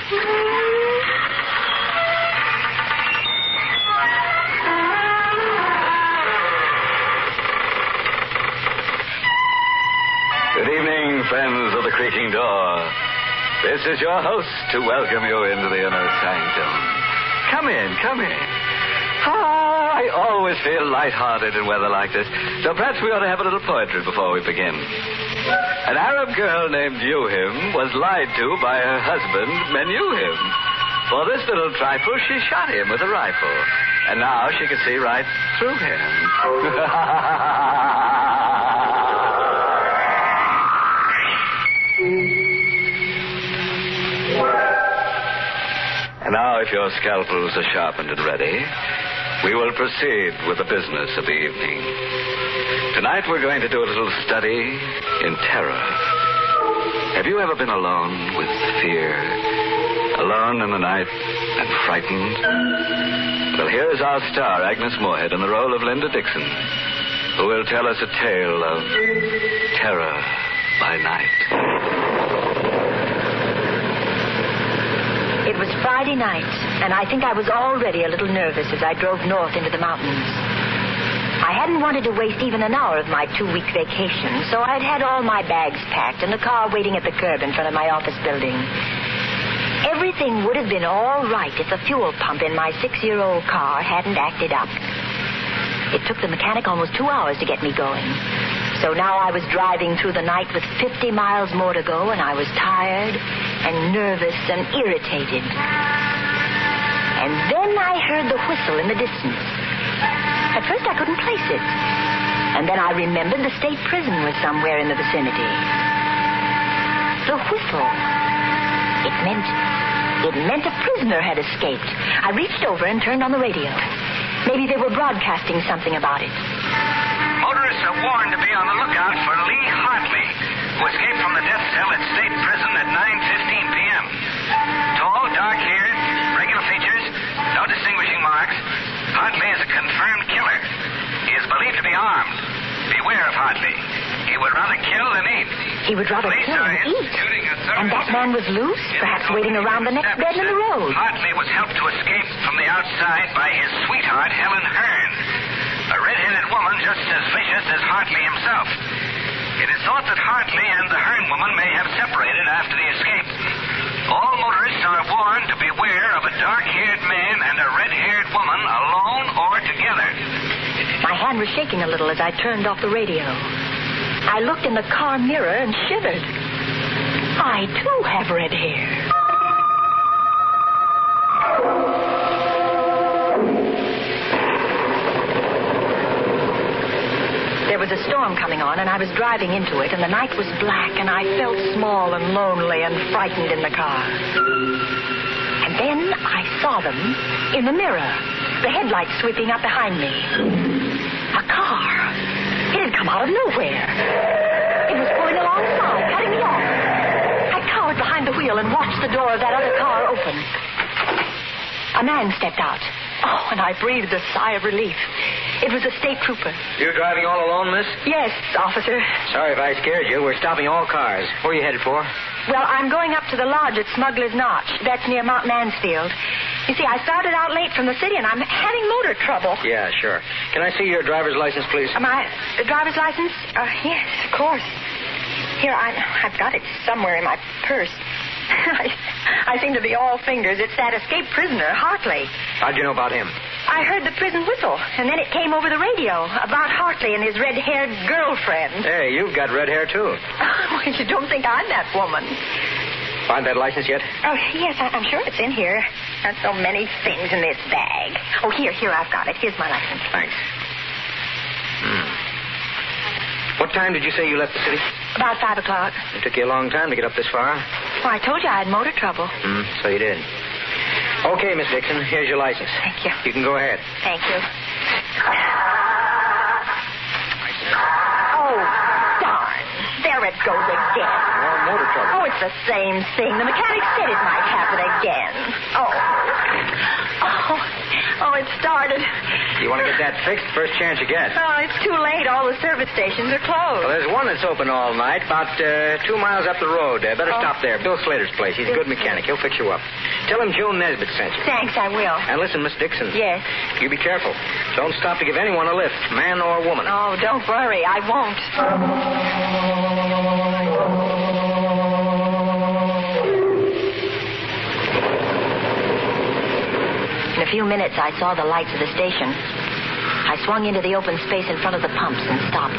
Good evening, friends of the Creaking Door. This is your host to welcome you into the inner sanctum. Come in, come in. I always feel lighthearted in weather like this, so perhaps we ought to have a little poetry before we begin. An Arab girl named Yuhim was lied to by her husband, Menuhim. For this little trifle, she shot him with a rifle. And now she can see right through him. And now, if your scalpels are sharpened and ready, we will proceed with the business of the evening. Tonight we're going to do a little study in terror. Have you ever been alone with fear? Alone in the night and frightened? Well, here's our star, Agnes Moorehead, in the role of Linda Dixon, who will tell us a tale of terror by night. It was Friday night, and I think I was already a little nervous as I drove north into the mountains. I hadn't wanted to waste even an hour of my 2-week vacation, so I'd had all my bags packed and the car waiting at the curb in front of my office building. Everything would have been all right if the fuel pump in my 6-year-old car hadn't acted up. It took the mechanic almost 2 hours to get me going. So now I was driving through the night with 50 miles more to go, and I was tired and nervous and irritated. And then I heard the whistle in the distance. At first I couldn't place it. And then I remembered the state prison was somewhere in the vicinity. The whistle. It meant a prisoner had escaped. I reached over and turned on the radio. Maybe they were broadcasting something about it. Motorists are warned to be on the lookout for Lee Hartley, who escaped from the death cell at State Prison at 9:15 p.m. Tall, dark-haired, regular features, no distinguishing marks. Hartley is a confirmed killer. He is believed to be armed. Beware of Hartley. He would rather kill than eat. He would rather Police kill are than eat. instituting a And that man was loose, perhaps waiting around the next bend in the road. Hartley was helped to escape from the outside by his sweetheart, Helen Hearn, a red-headed woman just as vicious as Hartley himself. It is thought that Hartley and the Hearn woman may have separated after the escape. All motorists are warned to beware of a dark-haired man and a red-haired woman alone or together. My hand was shaking a little as I turned off the radio. I looked in the car mirror and shivered. I, too, have red hair. There was a storm coming on, and I was driving into it, and the night was black, and I felt small and lonely and frightened in the car. And then I saw them in the mirror, the headlights sweeping up behind me. A car. It had come out of nowhere. It was pulling alongside, cutting me off. I cowered behind the wheel and watched the door of that other car open. A man stepped out. Oh, and I breathed a sigh of relief. It was a state trooper. You're driving all alone, miss? Yes, officer. Sorry if I scared you. We're stopping all cars. Where are you headed for? Well, I'm going up to the lodge at Smuggler's Notch. That's near Mount Mansfield. You see, I started out late from the city, and I'm having motor trouble. Yeah, sure. Can I see your driver's license, please? My driver's license? Yes, of course. Here, I've got it somewhere in my purse. I seem to be all fingers. It's that escaped prisoner, Hartley. How'd you know about him? I heard the prison whistle, and then it came over the radio about Hartley and his red-haired girlfriend. Hey, you've got red hair, too. Oh, you don't think I'm that woman. Find that license yet? Oh, yes, I'm sure it's in here. There's so many things in this bag. Oh, here, I've got it. Here's my license. Thanks. What time did you say you left the city? About 5 o'clock. It took you a long time to get up this far. Well, I told you I had motor trouble. So you did. Okay, Miss Dixon, here's your license. Thank you. You can go ahead. Thank you. Oh, darn. There it goes again. More motor trouble. Oh, it's the same thing. The mechanic said it might happen again. Oh, it started. You want to get that fixed first chance you get. Oh, it's too late. All the service stations are closed. Well, there's one that's open all night, about 2 miles up the road. Better stop there. Bill Slater's place. He's a good mechanic. He'll fix you up. Tell him Joe Nesbitt sent you. Thanks, I will. And listen, Miss Dixon. Yes? You be careful. Don't stop to give anyone a lift, man or woman. Oh, don't worry. I won't. In a few minutes, I saw the lights of the station. I swung into the open space in front of the pumps and stopped.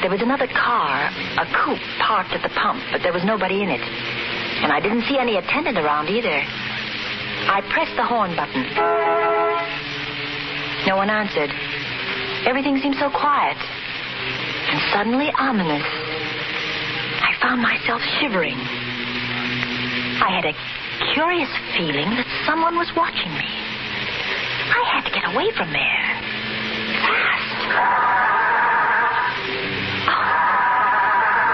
There was another car, a coupe, parked at the pump, but there was nobody in it. And I didn't see any attendant around either. I pressed the horn button. No one answered. Everything seemed so quiet. And suddenly ominous. I found myself shivering. I had a curious feeling that someone was watching me. I had to get away from there. Fast.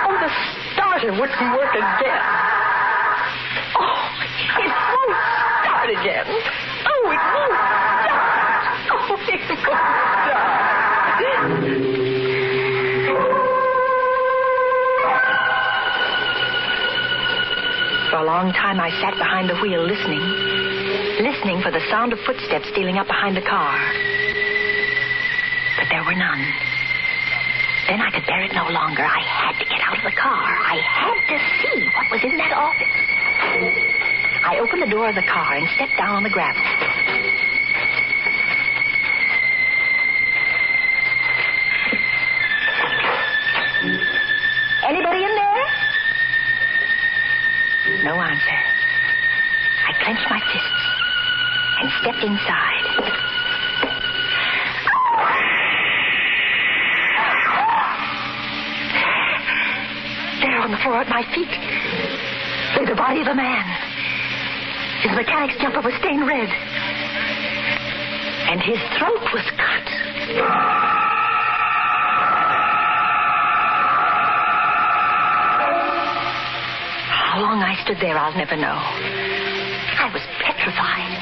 Oh, the starter wouldn't work again. Oh, it won't start again. Oh, it won't start. Oh, it won't start. For a long time, I sat behind the wheel listening for the sound of footsteps stealing up behind the car. But there were none. Then I could bear it no longer. I had to get out of the car. I had to see what was in that office. I opened the door of the car and stepped down on the gravel. Anybody in there? No answer. I clenched my fists and stepped inside. There on the floor at my feet lay the body of a man. His mechanic's jumper was stained red. And his throat was cut. How long I stood there, I'll never know. I was petrified.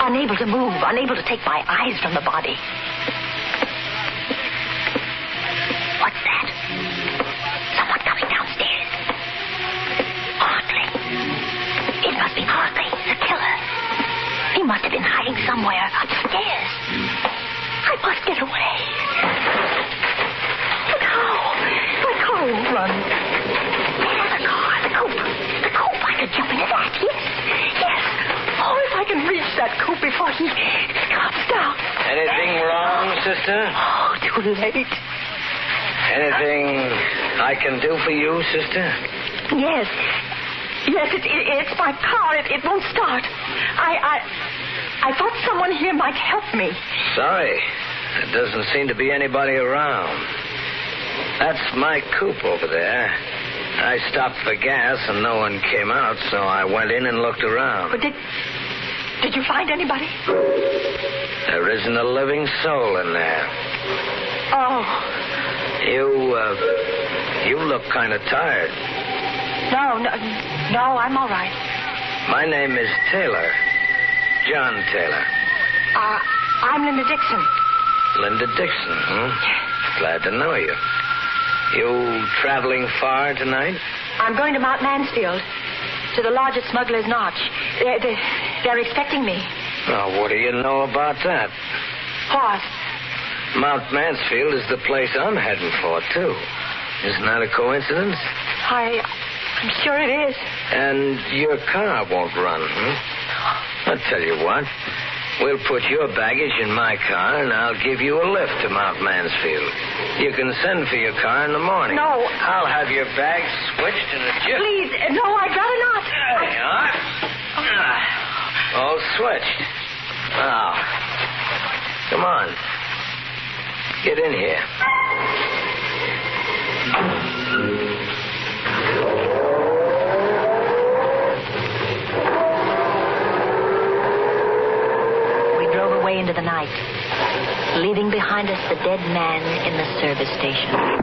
Unable to move, unable to take my eyes from the body. What's that? Someone coming downstairs. Hartley. It must be Hartley, the killer. He must have been hiding somewhere upstairs. I must get away. But how? My car won't run. The car, the coupe. The coupe, I could jump into that. Yes. Oh, if I can reach that coupe before he comes down. Anything wrong, sister? Oh, too late. Anything I can do for you, sister? Yes. Yes, it's my car. It won't start. I thought someone here might help me. Sorry. There doesn't seem to be anybody around. That's my coupe over there. I stopped for gas and no one came out, so I went in and looked around. But did you find anybody? There isn't a living soul in there. Oh. You look kind of tired. No, I'm all right. My name is Taylor. John Taylor. I'm Linda Dixon. Linda Dixon, huh? Glad to know you. You traveling far tonight? I'm going to Mount Mansfield, to the lodge at Smuggler's Notch. They're expecting me. Well, what do you know about that? What? Mount Mansfield is the place I'm heading for, too. Isn't that a coincidence? I'm sure it is. And your car won't run, I'll tell you what. We'll put your baggage in my car, and I'll give you a lift to Mount Mansfield. You can send for your car in the morning. No. I'll have your bags switched in a jiff. Please, no, I'd rather not. There you are. All switched. Now, come on. Get in here. Into the night. leaving behind us the dead man in the service station.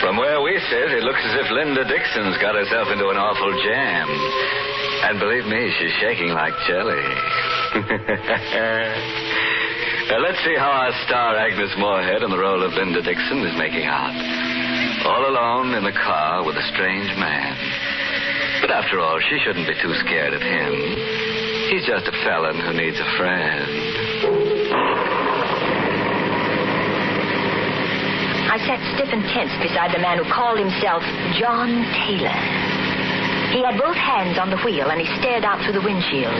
From where we sit, it looks as if Linda Dixon's got herself into an awful jam. And believe me, she's shaking like jelly. Now, let's see how our star Agnes Moorehead in the role of Linda Dixon is making out. All alone in the car with a strange man. But after all, she shouldn't be too scared of him. He's just a felon who needs a friend. I sat stiff and tense beside the man who called himself John Taylor. He had both hands on the wheel, and he stared out through the windshield.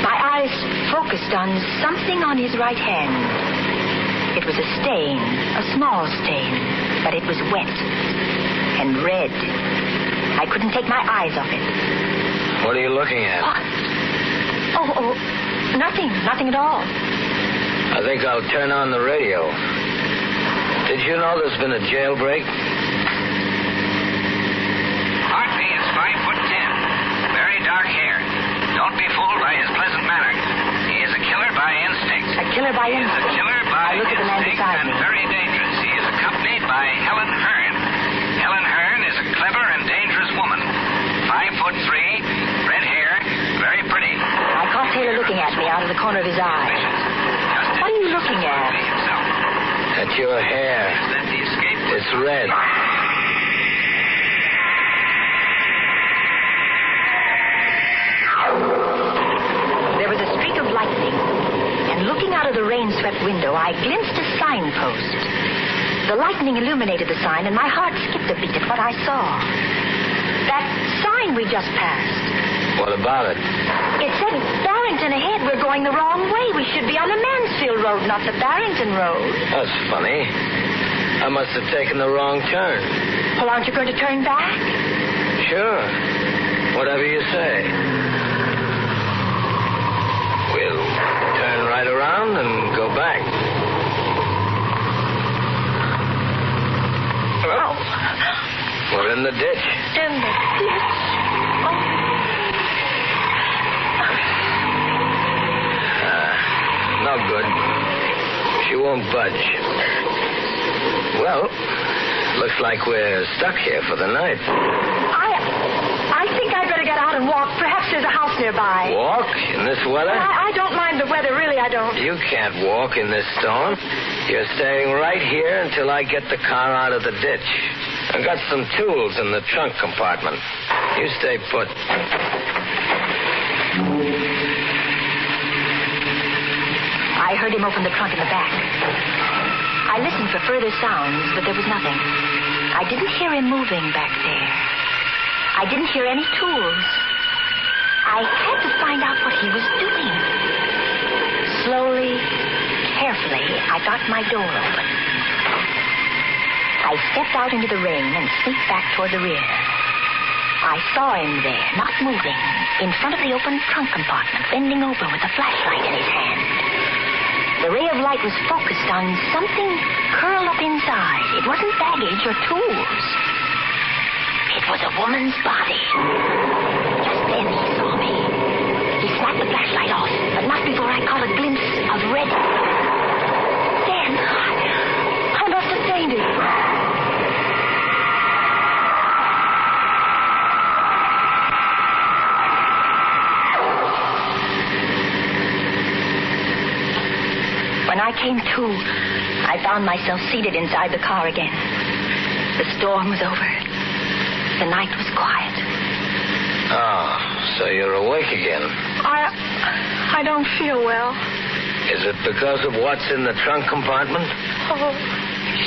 My eyes focused on something on his right hand. It was a stain, a small stain, but it was wet and red. I couldn't take my eyes off it. What are you looking at? Oh, nothing at all. I think I'll turn on the radio. Did you know there's been a jailbreak? Hartley is 5'10", very dark hair. Don't be fooled by his pleasant manner. He is a killer by instinct. A killer by instinct? He is a killer by look at the man instinct beside and me. very dangerous. He is accompanied by Helen Hearn. Helen Hearn is a clever and dangerous woman. 5'3", red hair, very pretty. I caught Taylor looking at me out of the corner of his eye. What are you looking at? At your hair. It's red. There was a streak of lightning, and looking out of the rain-swept window, I glimpsed a signpost. The lightning illuminated the sign, and my heart skipped a beat at what I saw. That sign we just passed. What about it? It said Barrington ahead. We're going the wrong way. We should be on the Mansfield Road, not the Barrington Road. That's funny. I must have taken the wrong turn. Well, aren't you going to turn back? Sure. Whatever you say. We'll turn right around and go back. Oh. We're in the ditch. In the ditch. Oh. No good. She won't budge. Well, looks like we're stuck here for the night. I think I'd better get out and walk. Perhaps there's a house nearby. Walk in this weather? I don't mind the weather, really, I don't. You can't walk in this storm. You're staying right here until I get the car out of the ditch. I've got some tools in the trunk compartment. You stay put. I heard him open the trunk in the back. I listened for further sounds, but there was nothing. I didn't hear him moving back there. I didn't hear any tools. I had to find out what he was doing. Slowly, carefully, I got my door open. I stepped out into the rain and sneaked back toward the rear. I saw him there, not moving, in front of the open trunk compartment, bending over with a flashlight in his hand. The ray of light was focused on something curled up inside. It wasn't baggage or tools. It was a woman's body. Just then he saw me. He snapped the flashlight off, but not before I caught a glimpse of red. Then I must have fainted. When I came to, I found myself seated inside the car again. The storm was over. The night was quiet. Oh, so you're awake again. I don't feel well. Is it because of what's in the trunk compartment? Oh,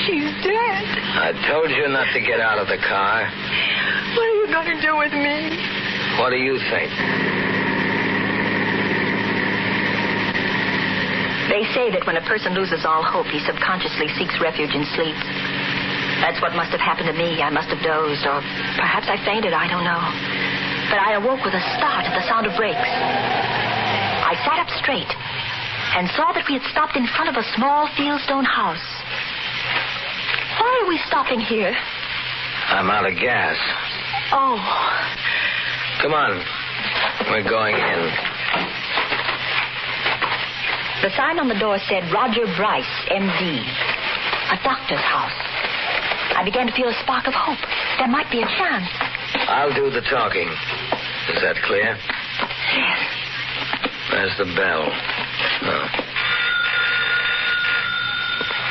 she's dead. I told you not to get out of the car. What are you going to do with me? What do you think? They say that when a person loses all hope, he subconsciously seeks refuge in sleep. That's what must have happened to me. I must have dozed, or perhaps I fainted, I don't know. But I awoke with a start at the sound of brakes. I sat up straight. and saw that we had stopped in front of a small fieldstone house. Why are we stopping here? I'm out of gas. Oh. Come on. We're going in. The sign on the door said Roger Bryce, M.D., a doctor's house. I began to feel a spark of hope. There might be a chance. I'll do the talking. Is that clear? Yes. There's the bell. Oh.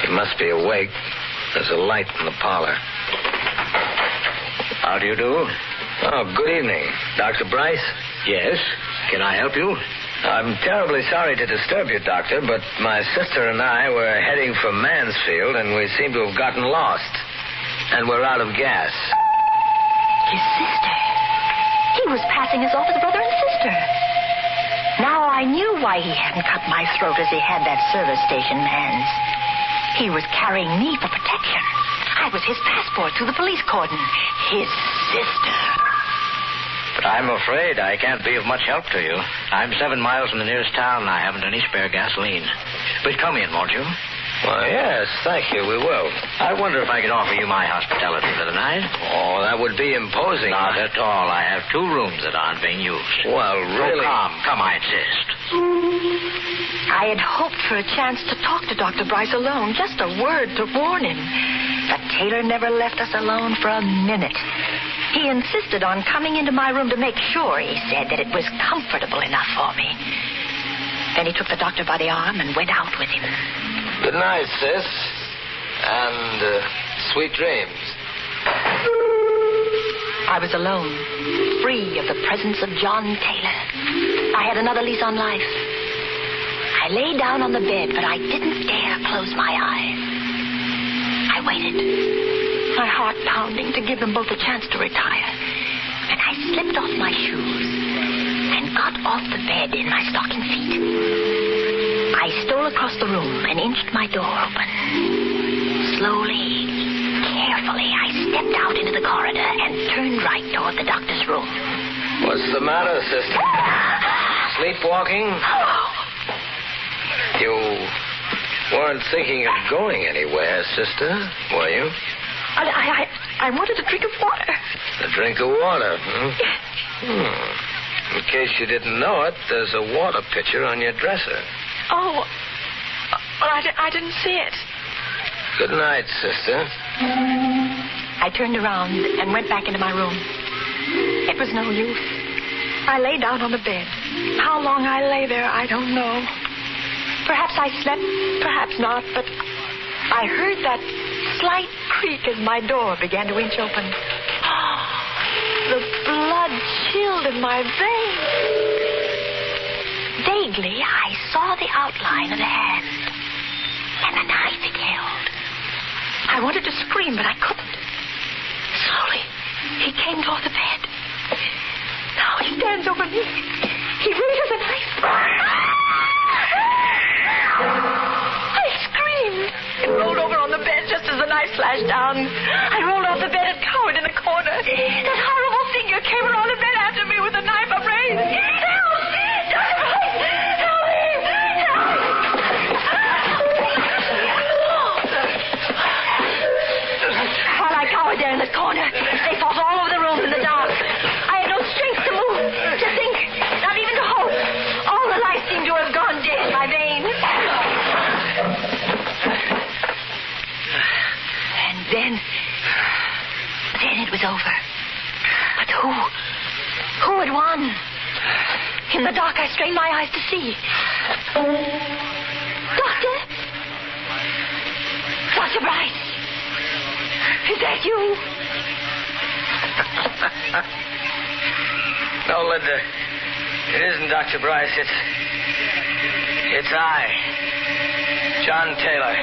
He must be awake. There's a light in the parlor. How do you do? Oh, good evening. Dr. Bryce? Yes. Can I help you? I'm terribly sorry to disturb you, Doctor, but my sister and I were heading for Mansfield, and we seem to have gotten lost. And we're out of gas. His sister. He was passing us off as brother and sister. Now I knew why he hadn't cut my throat as he had that service station man's. He was carrying me for protection. I was his passport through the police cordon. His sister. But I'm afraid I can't be of much help to you. I'm 7 miles from the nearest town, and I haven't any spare gasoline. But come in, won't you? Well, yes, thank you, we will. I wonder if I could offer you my hospitality for the night. Oh, that would be imposing. Not at all. I have 2 rooms that aren't being used. Well, really? Oh, come, I insist. I had hoped for a chance to talk to Dr. Bryce alone, just a word to warn him. But Taylor never left us alone for a minute. He insisted on coming into my room to make sure, he said, that it was comfortable enough for me. Then he took the doctor by the arm and went out with him. Good night, sis. And sweet dreams. I was alone, free of the presence of John Taylor. I had another lease on life. I lay down on the bed, but I didn't dare close my eyes. I waited, my heart pounding to give them both a chance to retire. And I slipped off my shoes and got off the bed in my stocking feet. I stole across the room and inched my door open. Slowly, carefully, I stepped out into the corridor and turned right toward the doctor's room. What's the matter, sister? Sleepwalking? You weren't thinking of going anywhere, sister, were you? I wanted a drink of water. A drink of water, huh? Yes. In case you didn't know it, there's a water pitcher on your dresser. Oh, well, I didn't see it. Good night, sister. I turned around and went back into my room. It was no use. I lay down on the bed. How long I lay there, I don't know. Perhaps I slept, perhaps not, but I heard that slight creak as my door began to inch open. The blood chilled in my veins. Vaguely, I saw the outline of the hand and the knife it held. I wanted to scream, but I couldn't. Slowly, he came toward the bed. Now he stands over me. He raises the knife. I screamed and rolled over on the bed just as the knife flashed down. I rolled off the bed and cowered in a corner. That horrible figure came around the bed after me with a knife upraised. Help! Dr. Bryce! Help me! While I cowered there in the corner, they fought all over the room in the dark. I had no strength to move, to think, not even to hope. All the life seemed to have gone dead in my veins. And then it was over. But who had won? In the dark, I strained my eyes to see. Doctor? Dr. Bryce? Is that you? No, Linda. It isn't Dr. Bryce. It's I. John Taylor.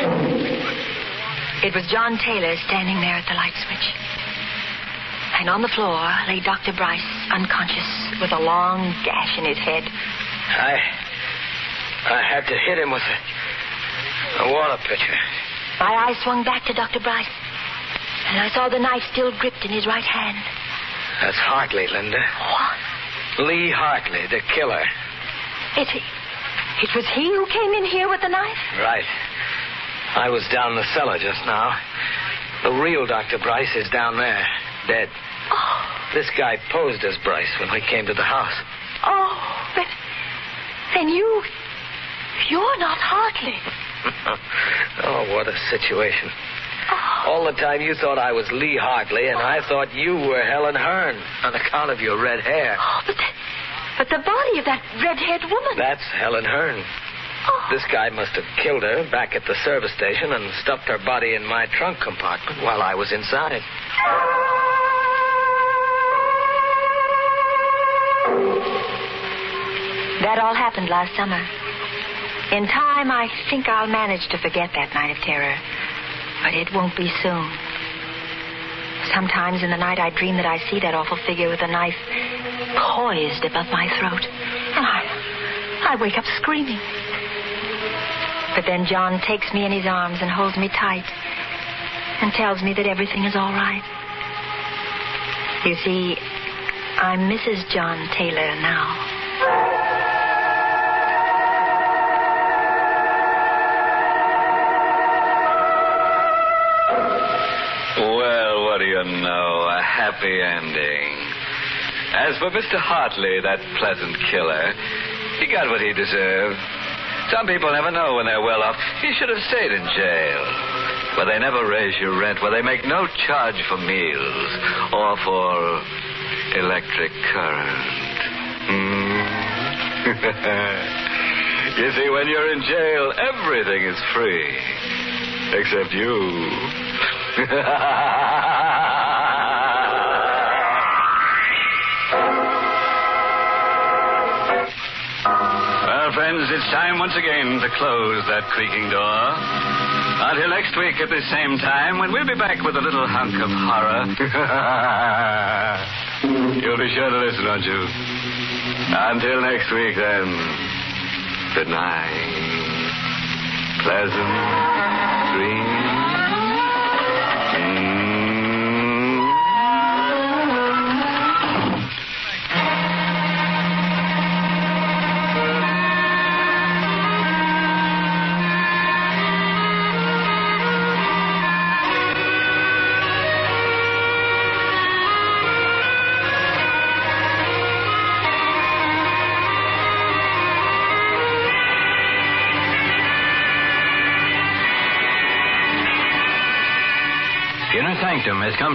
It was John Taylor standing there at the light switch. And on the floor lay Dr. Bryce, unconscious, with a long gash in his head. I had to hit him with a water pitcher. My eyes swung back to Dr. Bryce, and I saw the knife still gripped in his right hand. That's Hartley, Linda. What? Lee Hartley, the killer. Is he? It was he who came in here with the knife? Right. I was down in the cellar just now. The real Dr. Bryce is down there, dead. Oh. This guy posed as Bryce when we came to the house. Oh, but then you're not Hartley. Oh, what a situation. Oh. All the time you thought I was Lee Hartley, and I thought you were Helen Hearn on account of your red hair. Oh, but the body of that red-haired woman. That's Helen Hearn. Oh. This guy must have killed her back at the service station and stuffed her body in my trunk compartment while I was inside. That all happened last summer. In time, I think I'll manage to forget that night of terror. But it won't be soon. Sometimes in the night I dream that I see that awful figure with a knife poised above my throat. And I wake up screaming. But then John takes me in his arms and holds me tight and tells me that everything is all right. You see, I'm Mrs. John Taylor now. Well, what do you know? A happy ending. As for Mr. Hartley, that pleasant killer, he got what he deserved. Some people never know when they're well off. He should have stayed in jail, where they never raise your rent, where they make no charge for meals or for electric current. You see, when you're in jail, everything is free. Except you. Well, friends, it's time once again to close that creaking door. Until next week at the same time, when we'll be back with a little hunk of horror. You'll be sure to listen, won't you? Until next week, then. Good night. Pleasant dreams. Sanctum has come to